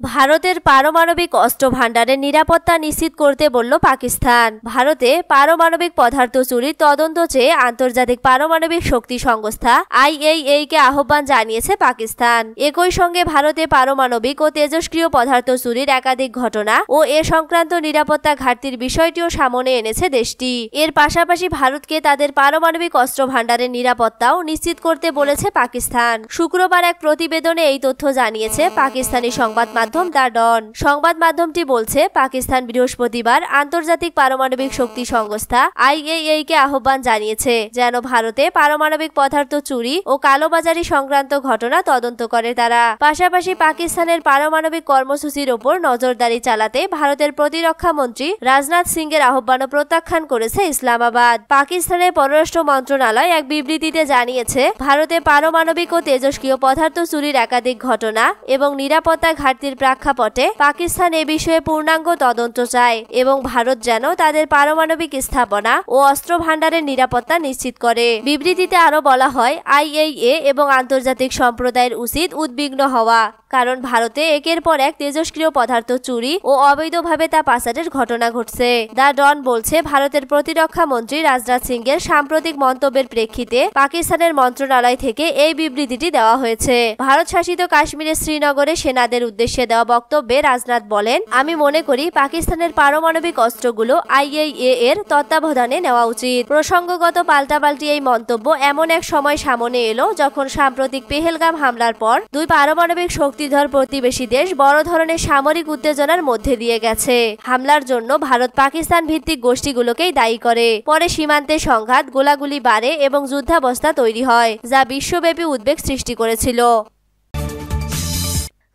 ভারতের পারমাণবিক অস্ত্র ভান্ডারের নিরাপত্তা নিশ্চিত করতে বলল পাকিস্তান। ভারতে পারমাণবিক পদার্থ চুরির তদন্ত চেয়ে আন্তর্জাতিক পারমাণবিক শক্তি সংস্থা IAEA কে আহ্বান জানিয়েছে পাকিস্তান। একই সঙ্গে ভারতে পারমাণবিক ও তেজস্ক্রিয় পদার্থ চুরির একাধিক ঘটনা ও এ সংক্রান্ত নিরাপত্তা ঘাটতির বিষয়টিও সামনে এনেছে দেশটি। এর পাশাপাশি ভারতকে তাদের পারমাণবিক অস্ত্র ভান্ডারের নিরাপত্তাও নিশ্চিত করতে বলেছে পাকিস্তান। শুক্রবার এক প্রতিবেদনে এই তথ্য জানিয়েছে পাকিস্তানি সংবাদ মাধ্যম দ্য ডন। সংবাদ মাধ্যমটি বলছে, পাকিস্তান বৃহস্পতিবার আন্তর্জাতিক পারমাণবিক শক্তি সংস্থা IAEA কে আহ্বান জানিয়েছে যেন ভারতে পারমাণবিক পদার্থ চুরি ও কালোবাজারি সংক্রান্ত ঘটনা তদন্ত করে তারা। পাশাপাশি পাকিস্তানের পারমাণবিক কর্মসূচির ওপর নজরদারি চালাতে ভারতের প্রতিরক্ষা মন্ত্রী রাজনাথ সিং এর আহ্বানও প্রত্যাখ্যান করেছে ইসলামাবাদ। পাকিস্তানের পররাষ্ট্র মন্ত্রণালয় এক বিবৃতিতে জানিয়েছে, ভারতে পারমাণবিক ও তেজস্ক্রিয় পদার্থ চুরির একাধিক ঘটনা এবং নিরাপত্তা ঘাটতির প্রেক্ষাপটে পাকিস্তান এ বিষয়ে পূর্ণাঙ্গ তদন্ত চায় এবং ভারত যেন তাদের পারমাণবিক স্থাপনা ও অস্ত্র ভান্ডারের নিরাপত্তা নিশ্চিত করে। বিবৃতিতে আরো বলা হয়, IAEA এবং আন্তর্জাতিক সম্প্রদায়ের উচিত উদ্বিগ্ন হওয়া, কারণ ভারতে একের পর এক তেজস্ক্রিয় পদার্থ চুরি ও অবৈধভাবে তা পাচারের ঘটনা ঘটছে। দ্য ডন বলছে, ভারতের প্রতিরক্ষা মন্ত্রী রাজনাথ সিং এর সাম্প্রতিক মন্তব্যের প্রেক্ষিতে পাকিস্তানের মন্ত্রণালয় থেকে এই বিবৃতিটি দেওয়া হয়েছে। ভারত শাসিত কাশ্মীরের শ্রীনগরে সেনাদের উদ্দেশ্যে দেওয়া বক্তব্যে রাজনাথ বলেন, আমি মনে করি পাকিস্তানের পারমাণবিক অস্ত্রগুলো IAEA এর তত্ত্বাবধানে নেওয়া উচিত। প্রসঙ্গগত পাল্টাপাল্টি এই মন্তব্য এমন এক সময় সামনে এলো যখন সাম্প্রতিক পেহেলগাম হামলার পর দুই পারমাণবিক শক্তিধর প্রতিবেশী দেশ বড় ধরনের সামরিক উত্তেজনার মধ্যে দিয়ে গেছে। হামলার জন্য ভারত পাকিস্তান ভিত্তিক গোষ্ঠীগুলোকেই দায়ী করে। পরে সীমান্তে সংঘাত, গোলাগুলি বাড়ে এবং যুদ্ধাবস্থা তৈরি হয়, যা বিশ্বব্যাপী উদ্বেগ সৃষ্টি করেছিল।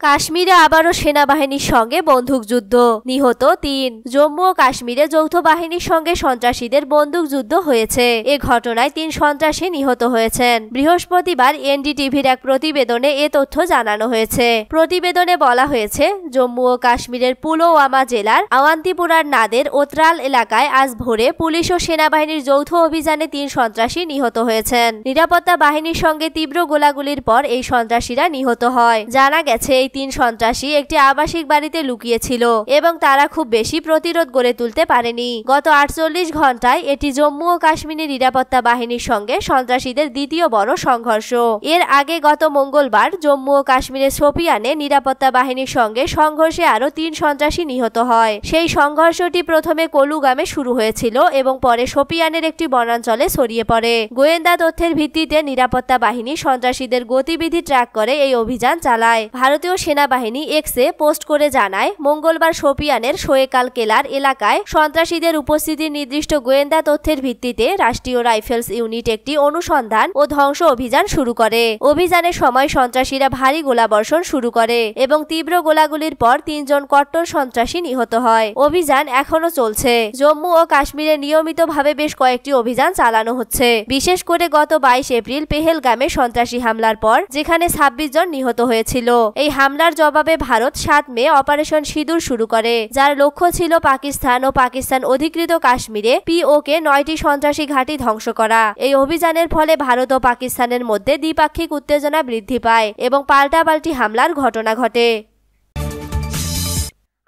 কাশ্মীরে আবারও সেনাবাহিনীর সঙ্গে বন্দুকযুদ্ধ, নিহত 3। জম্মু ও কাশ্মীরে যৌথ বাহিনীর সঙ্গে সন্ত্রাসীদের বন্দুকযুদ্ধ হয়েছে। এ ঘটনায় 3 সন্ত্রাসী নিহত হয়েছেন। বৃহস্পতিবার NDTVর এক প্রতিবেদনে এ তথ্য জানানো হয়েছে। প্রতিবেদনে বলা হয়েছে, জম্মু ও কাশ্মীরের পুলওয়ামা জেলার আওয়ান্তিপুরার নাদের ও ত্রাল এলাকায় আজ ভোরে পুলিশ ও সেনাবাহিনীর যৌথ অভিযানে 3 সন্ত্রাসী নিহত হয়েছেন। নিরাপত্তা বাহিনীর সঙ্গে তীব্র গোলাগুলির পর এই সন্ত্রাসীরা নিহত হয়। জানা গেছে, এই 3 সন্ত্রাসী একটি আবাসিক বাড়িতে লুকিয়েছিল এবং তারা খুব বেশি প্রতিরোধ গড়ে তুলতে পারেনি। গত 48 ঘন্টায় এটি জম্মু ও কাশ্মীরের নিরাপত্তা বাহিনীর সঙ্গে সন্ত্রাসীদের দ্বিতীয় বড় সংঘর্ষ। এর আগে গত মঙ্গলবার জম্মু ও কাশ্মীরের শোপিয়ানে নিরাপত্তা বাহিনীর সঙ্গে সংঘর্ষে আরো 3 সন্ত্রাসী নিহত হয়। সেই সংঘর্ষটি প্রথমে কলুগামে শুরু হয়েছিল এবং পরে শোপিয়ানের একটি বনাঞ্চলে ছড়িয়ে পড়ে। গোয়েন্দা তথ্যের ভিত্তিতে নিরাপত্তা বাহিনী সন্ত্রাসীদের গতিবিধি ট্র্যাক করে এই অভিযান চালায়। ভারতীয় সেনাবাহিনী এক্সে পোস্ট করে জানায়, মঙ্গলবার শোপিয়ানের শোয়েকাল কেলার এলাকায় সন্ত্রাসীদের উপস্থিতির নির্দিষ্ট গোয়েন্দা তথ্যের ভিত্তিতে রাষ্ট্রীয় রাইফেলস ইউনিট একটি অনুসন্ধান ও ধ্বংস অভিযান শুরু করে। অভিযানের সময় সন্ত্রাসীরা ভারী গোলাবর্ষণ শুরু করে এবং তীব্র গোলাগুলির পর 3 জন কট্টর সন্ত্রাসী নিহত হয়। অভিযান এখনো চলছে। জম্মু ও কাশ্মীরে নিয়মিতভাবে বেশ কয়েকটি অভিযান চালানো হচ্ছে, বিশেষ করে গত 22 এপ্রিল পেহেলগামে সন্ত্রাসী হামলার পর, যেখানে 26 জন নিহত হয়েছিল। এই হামলার জবাবে ভারত 7 মে অপারেশন সিঁদুর শুরু করে, যার লক্ষ্য ছিল পাকিস্তান ও পাকিস্তান অধিকৃত কাশ্মীরে POK 9টি সন্ত্রাসী ঘাঁটি ধ্বংস করা। এই অভিযানের ফলে ভারত ও পাকিস্তানের মধ্যে দ্বিপাক্ষিক উত্তেজনা বৃদ্ধি পায় এবং পাল্টাপাল্টি হামলার ঘটনা ঘটে।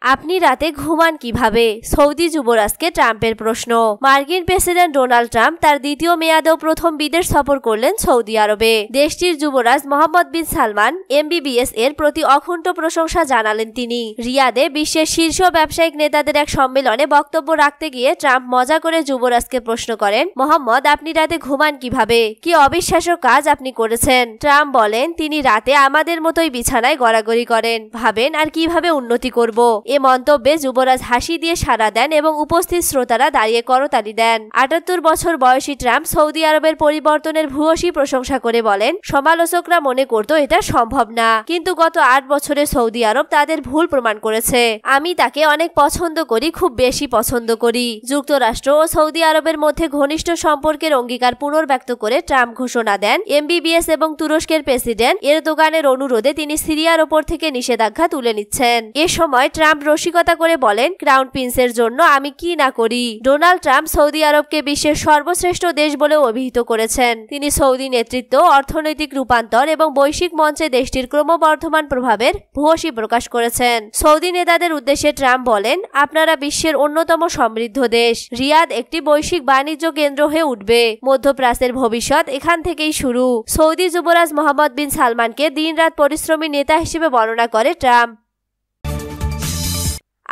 আপনি রাতে ঘুমান কিভাবে? সৌদি যুবরাজকে ট্রাম্পের প্রশ্ন। মার্কিন প্রেসিডেন্ট ডোনাল্ড ট্রাম্প তার দ্বিতীয় মেয়াদেও প্রথম বিদেশ সফর করলেন সৌদি আরবে। দেশটির যুবরাজ মোহাম্মদ বিন সালমান MBBS এর প্রতি অকুণ্ঠ প্রশংসা জানালেন তিনি। রিয়াদে বিশ্বের শীর্ষ ব্যবসায়িক নেতাদের এক সম্মেলনে বক্তব্য রাখতে গিয়ে ট্রাম্প মজা করে যুবরাজকে প্রশ্ন করেন, মোহাম্মদ, আপনি রাতে ঘুমান কিভাবে? কি অবিশ্বাস্য কাজ আপনি করেছেন? ট্রাম্প বলেন, তিনি রাতে আমাদের মতোই বিছানায় গড়াগড়ি করেন, ভাবেন আর কিভাবে উন্নতি করব। এ মন্তব্যে যুবরাজ হাসি দিয়ে সাড়া দেন এবং উপস্থিত শ্রোতারা দাঁড়িয়ে করতালি দেন। 78 বছর বয়সী ট্রাম্প সৌদি আরবের পরিবর্তনের ভূয়সী প্রশংসা করে বলেন, সমালোচকরা মনে করত এটা সম্ভব না, কিন্তু গত 8 বছরে সৌদি আরব তাদের ভুল প্রমাণ করেছে। আমি তাকে অনেক পছন্দ করি, খুব বেশি পছন্দ করি। যুক্তরাষ্ট্র ও সৌদি আরবের মধ্যে ঘনিষ্ঠ সম্পর্কের অঙ্গীকার পুনর্ব্যক্ত করে ট্রাম্প ঘোষণা দেন, MBBS এবং তুরস্কের প্রেসিডেন্ট এরদোগানের অনুরোধে তিনি সিরিয়ার ওপর থেকে নিষেধাজ্ঞা তুলে নিচ্ছেন। এ সময় ট্রাম্প রসিকতা করে বলেন, ক্রাউন প্রিন্সের জন্য আমি কি না করি। ডোনাল্ড ট্রাম্প সৌদি আরবকে বিশ্বের সর্বশ্রেষ্ঠ দেশ বলে অভিহিত করেছেন। তিনি সৌদি নেতৃত্ব, অর্থনৈতিক রূপান্তর এবং বৈশ্বিক মঞ্চে দেশটির ক্রমবর্ধমান প্রভাবের ভূয়সী প্রকাশ করেছেন। সৌদি নেতাদের উদ্দেশ্যে ট্রাম্প বলেন, আপনারা বিশ্বের অন্যতম সমৃদ্ধ দেশ। রিয়াদ একটি বৈশ্বিক বাণিজ্য কেন্দ্র হয়ে উঠবে। মধ্যপ্রাচ্যের ভবিষ্যৎ এখান থেকেই শুরু। সৌদি যুবরাজ মোহাম্মদ বিন সালমানকে দিনরাত পরিশ্রমী নেতা হিসেবে বর্ণনা করে ট্রাম্প।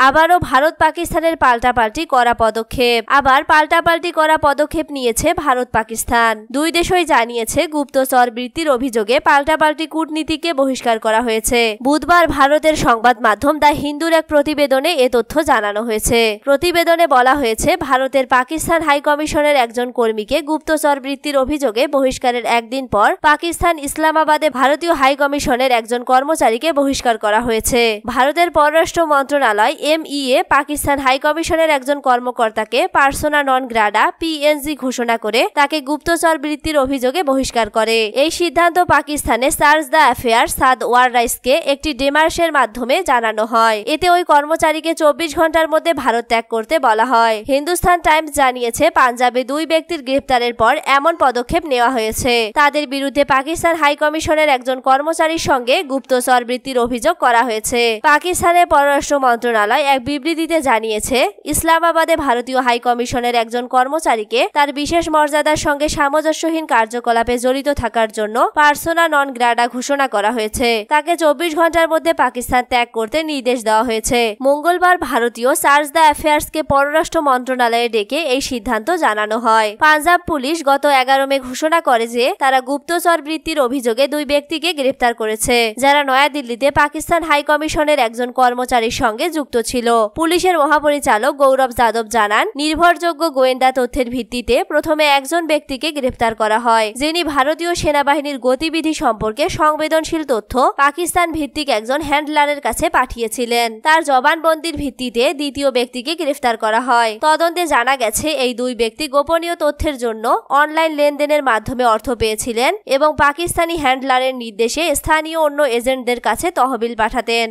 আবারও ভারত পাকিস্তানের পাল্টাপাল্টি করা পদক্ষেপ। আবার পাল্টাপাল্টি করা পদক্ষেপ নিয়েছে ভারত পাকিস্তান। দুই দেশই জানিয়েছে গুপ্তচর বৃত্তির অভিযোগে পাল্টাপাল্টি কূটনীতিকে বহিষ্কার করা হয়েছে। বুধবার ভারতের সংবাদ মাধ্যম দ্য হিন্দুর এক প্রতিবেদনে এ তথ্য জানানো হয়েছে। প্রতিবেদনে বলা হয়েছে, ভারতের পাকিস্তান হাই কমিশনের একজন কর্মীকে গুপ্তচর বৃত্তির অভিযোগে বহিষ্কারের একদিন পর পাকিস্তান ইসলামাবাদে ভারতীয় হাই কমিশনের একজন কর্মচারীকে বহিষ্কার করা হয়েছে। ভারতের পররাষ্ট্র মন্ত্রণালয় ME পাকিস্তান হাই কমিশনের একজন কর্মকর্তাকে পার্সোনা নন গ্রাডা PNG ঘোষণা করে তাকে গুপ্তচর বৃত্তির অভিযোগে বহিষ্কার করে। এই সিদ্ধান্ত পাকিস্তানে সার্চ দ্য অ্যাফেয়ার সাদ ওয়াররাইসকে একটি ডেমার্শের মাধ্যমে জানানো হয়। এতে ওই কর্মচারীকে 24 ঘন্টার মধ্যে ভারত ত্যাগ করতে বলা হয়। হিন্দুস্তান টাইমস জানিয়েছে, পাঞ্জাবে 2 ব্যক্তির গ্রেফতারের পর এমন পদক্ষেপ নেওয়া হয়েছে। তাদের বিরুদ্ধে পাকিস্তান হাই কমিশনের একজন কর্মচারীর সঙ্গে গুপ্তচর বৃত্তির অভিযোগ করা হয়েছে। পাকিস্তানের পররাষ্ট্র মন্ত্রণালয় এক বিবৃতিতে জানিয়েছে, ইসলামাবাদে ভারতীয় হাই কমিশনের একজন কর্মচারীকে তার বিশেষ মর্যাদার সঙ্গে সামঞ্জস্যহীন কার্যকলাপে জড়িত থাকার জন্য পার্সোনা নন গ্রাডা ঘোষণা করা হয়েছে। তাকে 24 ঘন্টার মধ্যে পাকিস্তান ত্যাগ করতে নির্দেশ দেওয়া হয়েছে। মঙ্গলবার ভারতীয় সার্চ দ্য অ্যাফেয়ার্সকে পররাষ্ট্র মন্ত্রণালয়ে ডেকে এই সিদ্ধান্ত জানানো হয়। পাঞ্জাব পুলিশ গত 11 মে ঘোষণা করে যে তারা গুপ্তচর বৃত্তির অভিযোগে 2 ব্যক্তিকে গ্রেফতার করেছে, যারা নয়াদিল্লিতে পাকিস্তান হাই কমিশনের একজন কর্মচারীর সঙ্গে যুক্ত ছিল। পুলিশের মহাপরিচালক গৌরব যাদব জানান, নির্ভরযোগ্য গোয়েন্দা তথ্যের ভিত্তিতে প্রথমে একজন ব্যক্তিকে গ্রেফতার করা হয়, যিনি ভারতীয় সেনাবাহিনীর গতিবিধি সম্পর্কে সংবেদনশীল তথ্য পাকিস্তান ভিত্তিক একজন হ্যান্ডলারের কাছে পাঠিয়েছিলেন। তার জবানবন্দির ভিত্তিতে দ্বিতীয় ব্যক্তিকে গ্রেফতার করা হয়। তদন্তে জানা গেছে, এই 2 ব্যক্তি গোপনীয় তথ্যের জন্য অনলাইন লেনদেনের মাধ্যমে অর্থ পেয়েছিলেন এবং পাকিস্তানি হ্যান্ডলারের নির্দেশে স্থানীয় অন্য এজেন্টদের কাছে তহবিল পাঠাতেন।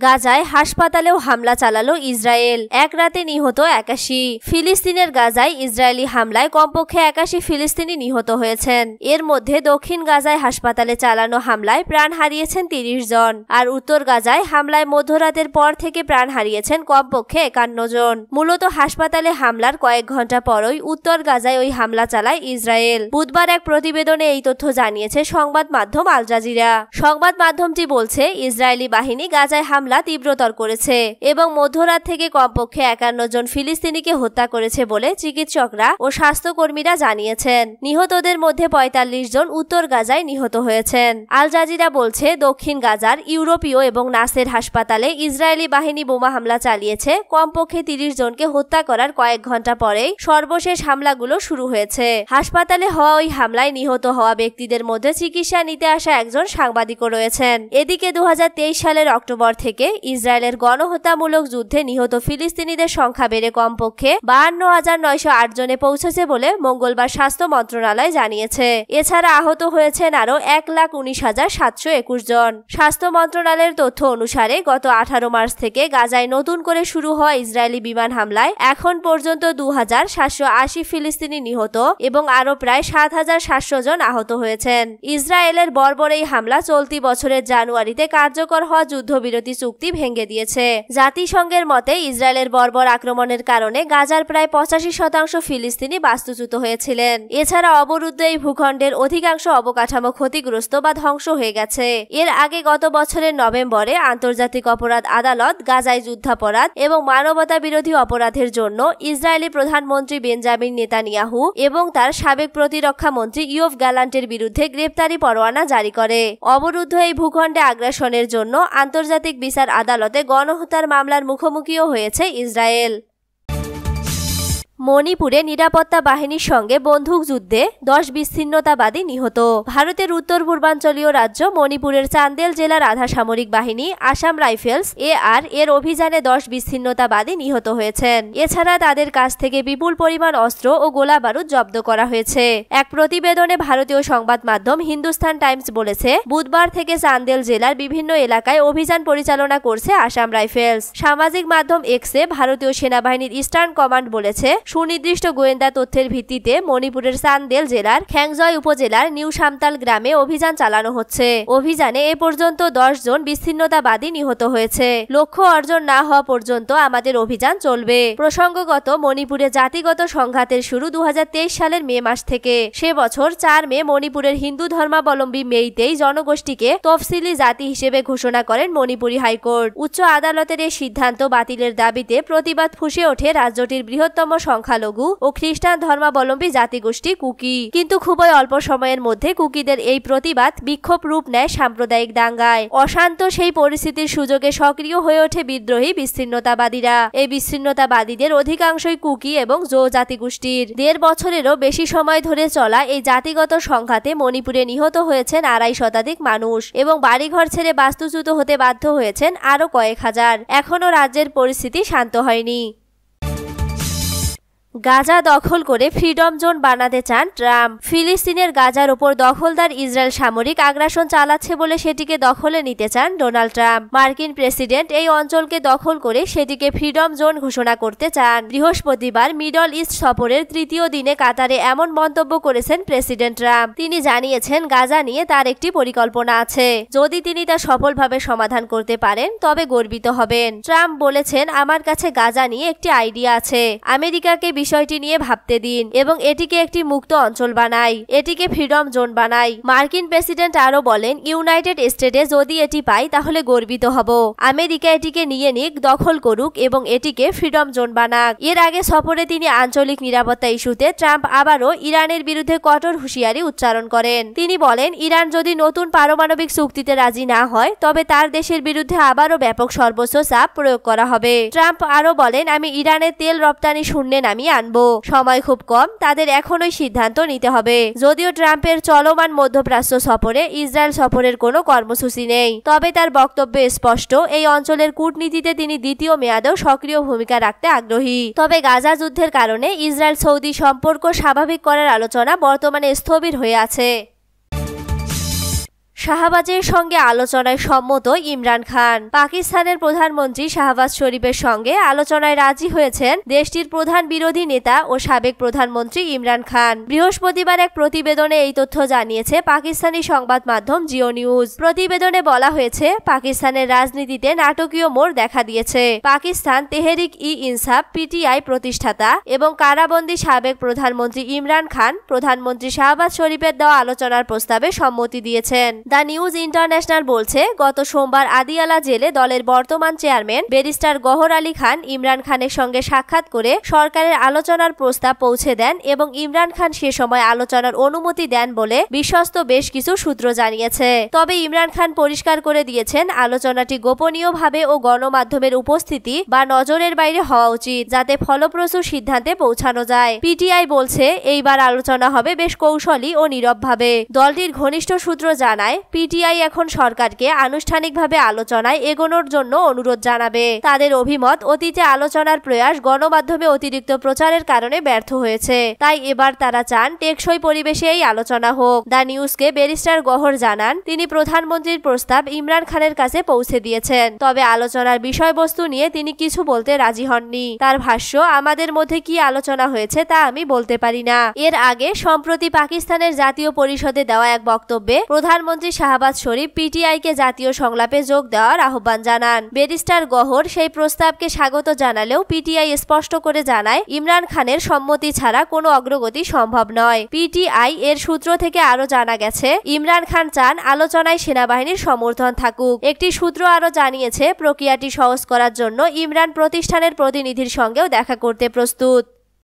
গাজায় হাসপাতালেও হামলা চালালো ইসরায়েল। এক রাতে নিহত 81। ফিলিস্তিনের গাজায় ইসরায়েলি হামলায় কমপক্ষে 81 ফিলিস্তিনি নিহত হয়েছেন। এর মধ্যে দক্ষিণ গাজায় হাসপাতালে চালানো হামলায় প্রাণ হারিয়েছেন 30 জন, আর উত্তর গাজায় হামলায় মধ্যরাতের পর থেকে প্রাণ হারিয়েছেন কমপক্ষে 51 জন। মূলত হাসপাতালে হামলার কয়েক ঘন্টা পরই উত্তর গাজায় ওই হামলা চালায় ইসরায়েল। বুধবার এক প্রতিবেদনে এই তথ্য জানিয়েছে সংবাদ মাধ্যম আল জাজিরা। সংবাদ মাধ্যমটি বলছে, ইসরায়েলি বাহিনী গাজায় তীব্রতর করেছে এবং মধ্যরাত থেকে কমপক্ষে 51 জন ফিলিস্তিনিকে হত্যা করেছে বলে চিকিৎসকরা ও স্বাস্থ্যকর্মীরা জানিয়েছেন। নিহতদের মধ্যে 45 জন উত্তর গাজায় নিহত হয়েছেন। আল জাজিরা বলছে, দক্ষিণ গাজার ইউরোপীয় এবং নাসের হাসপাতালে ইসরায়েলি বাহিনী বোমা হামলা চালিয়েছে। কমপক্ষে 30 জনকে হত্যা করার কয়েক ঘন্টা পরেই সর্বশেষ হামলাগুলো শুরু হয়েছে। হাসপাতালে হওয়া ওই হামলায় নিহত হওয়া ব্যক্তিদের মধ্যে চিকিৎসা নিতে আসা একজন সাংবাদিকও রয়েছেন। এদিকে 2023 সালের অক্টোবর থেকে ইসরায়েলের গণহত্যামূলক যুদ্ধে নিহত ফিলিস্তিনিদের সংখ্যা বেড়ে কমপক্ষে 52,908 জনে পৌঁছেছে বলে মঙ্গলবার স্বাস্থ্য মন্ত্রণালয় জানিয়েছে। এছাড়া আহত হয়েছেন আরও 1,19,721 জন। স্বাস্থ্য মন্ত্রণালয়ের তথ্য অনুসারে গত 18 মার্চ থেকে গাজায় নতুন করে শুরু হওয়া ইসরায়েলি বিমান হামলায় এখন পর্যন্ত 2,780 ফিলিস্তিনি নিহত এবং আরও প্রায় 7,700 জন আহত হয়েছেন। ইসরায়েলের বর্বর এই হামলা চলতি বছরের জানুয়ারিতে কার্যকর হওয়া যুদ্ধবিরতি চুক্তি ভেঙে দিয়েছে। জাতিসংঘের মতে, ইসরায়েলের বর্বর আক্রমণের কারণে গাজার প্রায় 85% ফিলিস্তিনি বাস্তুচ্যুত হয়েছিলেন। এছাড়া অবরুদ্ধ এই ভূখণ্ডের অধিকাংশ অবকাঠামো ক্ষতিগ্রস্ত বা ধ্বংস হয়ে গেছে। এর আগে গত বছরের নভেম্বরে আন্তর্জাতিক অপরাধ আদালত গাজায় যুদ্ধাপরাধ এবং মানবতা বিরোধী অপরাধের জন্য ইসরায়েলি প্রধানমন্ত্রী বেঞ্জামিন নেতানিয়াহু এবং তার সাবেক প্রতিরক্ষা মন্ত্রী ইয়োভ গ্যালান্টের বিরুদ্ধে গ্রেপ্তারি পরোয়ানা জারি করে। অবরুদ্ধ এই ভূখণ্ডে আগ্রাসনের জন্য আন্তর্জাতিক বিচার আদালতে গণহত্যার মামলার মুখোমুখিও হয়েছে ইসরায়েল। মণিপুরে নিরাপত্তা বাহিনীর সঙ্গে বন্দুকযুদ্ধে 10 বিচ্ছিন্নতাবাদী নিহত। ভারতের উত্তর পূর্বাঞ্চলীয় রাজ্য মণিপুরের চান্দেল জেলার আধা সামরিক বাহিনী আসাম রাইফেলস এর অভিযানে 10 বিচ্ছিন্নতাবাদী নিহত হয়েছেন। এছাড়া তাদের কাছ থেকে বিপুল পরিমাণ অস্ত্র ও গোলাবারুদ জব্দ করা হয়েছে। এক প্রতিবেদনে ভারতীয় সংবাদ মাধ্যম হিন্দুস্তান টাইমস বলেছে, বুধবার থেকে চান্দেল জেলার বিভিন্ন এলাকায় অভিযান পরিচালনা করছে আসাম রাইফেলস। সামাজিক মাধ্যম এক্সে ভারতীয় সেনাবাহিনীর ইস্টার্ন কমান্ড বলেছে, সুনির্দিষ্ট গোয়েন্দা তথ্যের ভিত্তিতে মণিপুরের চান্দেল জেলার খ্যাংজয় উপজেলার নিউ সামতাল গ্রামে অভিযান চালানো হচ্ছে। অভিযানে এ পর্যন্ত 10 জন বিচ্ছিন্নতাবাদী নিহত হয়েছে। লক্ষ্য অর্জন না হওয়া পর্যন্ত আমাদের অভিযান চলবে। প্রসঙ্গগত, মণিপুরে জাতিগত সংঘাতের শুরু 2023 সালের মে মাস থেকে। সে বছর 4 মে মণিপুরের হিন্দু ধর্মাবলম্বী মেইতেই জনগোষ্ঠীকে তফসিলি জাতি হিসেবে ঘোষণা করেন মণিপুরি হাইকোর্ট। উচ্চ আদালতের এই সিদ্ধান্ত বাতিলের দাবিতে প্রতিবাদ ফুঁসে ওঠে রাজ্যটির বৃহত্তম সংখ্যালঘু ও খ্রিস্টান ধর্মাবলম্বী জাতিগোষ্ঠী কুকি। কিন্তু খুবই অল্প সময়ের মধ্যে কুকিদের এই প্রতিবাদ বিক্ষোভ রূপ নেয় সাম্প্রদায়িক দাঙ্গায়। অশান্ত সেই পরিস্থিতির সুযোগে সক্রিয় হয়ে ওঠে বিদ্রোহী বিচ্ছিন্নতাবাদীরা। এই বিচ্ছিন্নতাবাদীদের অধিকাংশই কুকি এবং জো জাতিগোষ্ঠীর। 1.5 বছরেরও বেশি সময় ধরে চলা এই জাতিগত সংঘাতে মণিপুরে নিহত হয়েছেন 250 শতাধিক মানুষ এবং বাড়িঘর ছেড়ে বাস্তুচ্যুত হতে বাধ্য হয়েছেন আরো কয়েক হাজার। এখনও রাজ্যের পরিস্থিতি শান্ত হয়নি। গাজা দখল করে ফ্রিডম জোন বানাতে চান ট্রাম্প। ফিলিস্তিনের গাজার ওপর দখলদার ইসরায়েল সামরিক আগ্রাসন চালাচ্ছে বলে সেটিকে দখলে নিতে চান ডোনাল্ড ট্রাম্প। মার্কিন প্রেসিডেন্ট এই অঞ্চলকে দখল করে সেটিকে ফ্রিডম জোন ঘোষণা করতে চান। বৃহস্পতিবার মিডল ইস্ট সফরের 3য় দিনে কাতারে এমন মন্তব্য করেছেন প্রেসিডেন্ট ট্রাম্প। তিনি জানিয়েছেন, গাজা নিয়ে তার একটি পরিকল্পনা আছে। যদি তিনি তা সফলভাবে সমাধান করতে পারেন তবে গর্বিত হবেন। ট্রাম্প বলেছেন, আমার কাছে গাজা নিয়ে একটি আইডিয়া আছে। আমেরিকাকে বিষয়টি নিয়ে ভাবতে দিন এবং এটিকে একটি মুক্ত অঞ্চল বানাই, এটিকে ফ্রিডম জোন বানাই। মার্কিন প্রেসিডেন্ট আরো বলেন, ইউনাইটেড স্টেটে যদি এটি পাই তাহলে গর্বিত হব। আমেরিকা এটিকে নিয়ে নিক, দখল করুক এবং এটিকে ফ্রিডম জোন বানাক। এর আগে সফরে তিনি আঞ্চলিক নিরাপত্তা ইস্যুতে ট্রাম্প আবারও ইরানের বিরুদ্ধে কঠোর হুঁশিয়ারি উচ্চারণ করেন। তিনি বলেন, ইরান যদি নতুন পারমাণবিক চুক্তিতে রাজি না হয় তবে তার দেশের বিরুদ্ধে আবারও ব্যাপক সর্বোচ্চ চাপ প্রয়োগ করা হবে। ট্রাম্প আরো বলেন, আমি ইরানের তেল রপ্তানি শূন্যে নামিয়ে আনবো। সময় খুব কম, তাদের এখনই সিদ্ধান্ত নিতে হবে। যদিও ট্রাম্পের চলমান মধ্যপ্রাচ্য সফরে ইসরায়েল সফরের কোনো কর্মসূচি নেই, তবে তার বক্তব্য স্পষ্ট, এই অঞ্চলের কূটনীতিতে তিনি দ্বিতীয় মেয়াদেও সক্রিয় ভূমিকা রাখতে আগ্রহী। তবে গাজা যুদ্ধের কারণে ইসরায়েল সৌদি সম্পর্ক স্বাভাবিক করার আলোচনা বর্তমানে স্থবির হয়ে আছে। শাহবাজের সঙ্গে আলোচনায় সম্মত ইমরান খান। পাকিস্তানের প্রধানমন্ত্রী শাহবাজ শরীফের সঙ্গে আলোচনায় রাজি হয়েছেন দেশটির প্রধান বিরোধী নেতা ও সাবেক প্রধানমন্ত্রী ইমরান খান। বৃহস্পতিবার এক প্রতিবেদনে এই তথ্য জানিয়েছে পাকিস্তানি সংবাদ মাধ্যম জিও নিউজ। প্রতিবেদনে বলা হয়েছে, পাকিস্তানের রাজনীতিতে নাটকীয় মোড় দেখা দিয়েছে। পাকিস্তান তেহরিক ই ইনসাফ পিটিআই প্রতিষ্ঠাতা এবং কারাবন্দী সাবেক প্রধানমন্ত্রী ইমরান খান প্রধানমন্ত্রী শাহবাজ শরীফের দেওয়া আলোচনার প্রস্তাবে সম্মতি দিয়েছেন। দ্য নিউজ ইন্টারন্যাশনাল বলছে, গত সোমবার আদিয়ালা জেলে দলের বর্তমান চেয়ারম্যান ব্যারিস্টার গহর আলী খান ইমরান খানের সঙ্গে সাক্ষাৎ করে সরকারের আলোচনার প্রস্তাব পৌঁছে দেন এবং ইমরান খান সে সময় আলোচনার অনুমতি দেন বলে বিশ্বস্ত বেশ কিছু সূত্র জানিয়েছে। তবে ইমরান খান পরিষ্কার করে দিয়েছেন, আলোচনাটি গোপনীয়ভাবে ও গণমাধ্যমের উপস্থিতি বা নজরের বাইরে হওয়া উচিত, যাতে ফলপ্রসূ সিদ্ধান্তে পৌঁছানো যায়। পিটিআই বলছে, এইবার আলোচনা হবে বেশ কৌশলী ও নীরবভাবে। দলটির ঘনিষ্ঠ সূত্র জানায়, পিটিআই এখন সরকারকে আনুষ্ঠানিকভাবে আলোচনায় এগোনোর জন্য অনুরোধ জানাবে। তাদের অভিমত, অতীতে আলোচনার প্রয়াস গণমাধ্যমে অতিরিক্ত প্রচারের কারণে ব্যর্থ হয়েছে, তাই এবার তারা চান টেকসই পরিবেশে এই আলোচনা হোক। দ্য নিউজকে ব্যারিস্টার গহর জানান, তিনি প্রধানমন্ত্রীর প্রস্তাব ইমরান খানের কাছে পৌঁছে দিয়েছেন, তবে আলোচনার বিষয়বস্তু নিয়ে তিনি কিছু বলতে রাজি হননি। তার ভাষ্য, আমাদের মধ্যে কি আলোচনা হয়েছে তা আমি বলতে পারি না। এর আগে সম্প্রতি পাকিস্তানের জাতীয় পরিষদে দেওয়া এক বক্তব্যে প্রধানমন্ত্রী শাহবাজ শরীফ পিটিআইকে জাতীয় সংলাপে যোগ দেওয়ার আহ্বান জানান। ব্যারিস্টার গহর সেই প্রস্তাবকে স্বাগত জানালেও পিটিআই স্পষ্ট করে জানায়, ইমরান খানের সম্মতি ছাড়া কোনো অগ্রগতি সম্ভব নয়। পিটিআই এর সূত্র থেকে আরো জানা গেছে, ইমরান খান চান আলোচনায় সেনাবাহিনীর সমর্থন থাকুক। একটি সূত্র আরো জানিয়েছে, প্রক্রিয়াটি সহজ করার জন্য ইমরান প্রতিষ্ঠানের প্রতিনিধির সঙ্গেও দেখা করতে প্রস্তুত।